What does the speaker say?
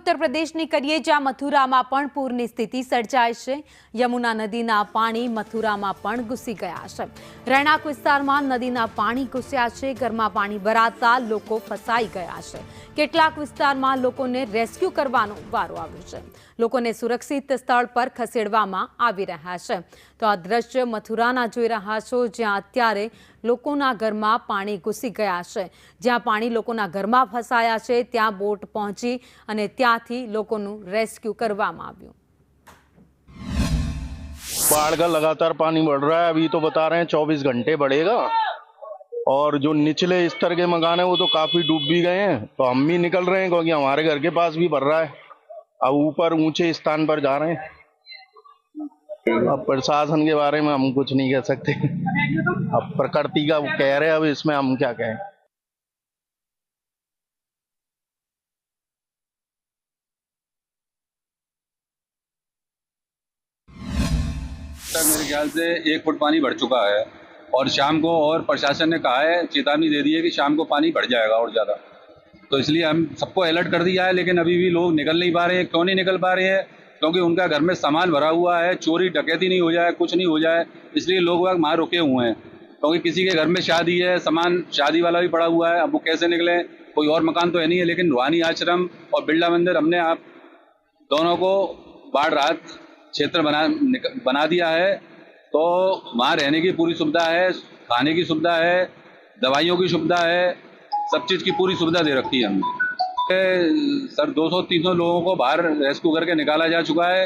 ઉત્તર પ્રદેશની કરીએ, જ્યાં મથુરામાં પણ પૂરની સ્થિતિ સર્જાઈ છે। યમુના નદીના પાણી મથુરામાં પણ ઘૂસી ગયા છે। રહેણાંક વિસ્તારમાં નદીના પાણી ઘૂસ્યા છે। ઘરમાં પાણી ભરાતા લોકો ફસાઈ ગયા છે। કેટલાક વિસ્તારમાં લોકોને રેસ્ક્યુ કરવાનો વારો આવ્યો છે। લોકોને સુરક્ષિત સ્થળ પર ખસેડવામાં આવી રહ્યા છે। તો આ દ્રશ્ય મથુરાના જોઈ રહ્યા છો, જ્યાં અત્યારે લોકોના ઘરમાં પાણી ઘૂસી ગયા છે। જ્યાં પાણી લોકોના ઘરમાં ફસાયા છે, ત્યાં બોટ પહોંચી અને ત્યાંથી લોકોનું રેસ્ક્यू કરવામાં આવ્યું। बाढ़ का लगातार पानी बढ़ रहा है। अभी तो बता रहे हैं 24 घंटे बढ़ेगा और जो निचले स्तर के मकान है वो तो काफी डूब भी गए हैं। तो हम भी निकल रहे हैं क्योंकि हमारे घर के पास भी भर रहा है। अब ऊपर ऊंचे स्थान पर जा रहे हैं। अब प्रशासन के बारे में हम कुछ नहीं कह सकते। अब प्रकृति का वो कह रहे हैं, अब इसमें हम क्या कहें। मेरे ख्याल से 1 फुट पानी बढ़ चुका है और शाम को और प्रशासन ने कहा है, चेतावनी दे दी है कि शाम को पानी बढ़ जाएगा और ज़्यादा। तो इसलिए हम सबको अलर्ट कर दिया है, लेकिन अभी भी लोग निकल नहीं पा रहे हैं। क्यों नहीं निकल पा रहे हैं? क्योंकि उनका घर में सामान भरा हुआ है, चोरी डकैती नहीं हो जाए, कुछ नहीं हो जाए, इसलिए लोग वहाँ वहाँ रुके हुए हैं। क्योंकि किसी के घर में शादी है, सामान शादी वाला भी पड़ा हुआ है, अब वो कैसे निकले? कोई और मकान तो है नहीं है, लेकिन रूहानी आश्रम और बिरला मंदिर हमने आप दोनों को बाढ़ राहत क्षेत्र बना दिया है। तो वहाँ रहने की पूरी सुविधा है, खाने की सुविधा है, दवाइयों की सुविधा है, सब चीज़ की पूरी सुविधा दे रखी है हमने। सर 200-300 लोगों को बाहर रेस्क्यू करके निकाला जा चुका है।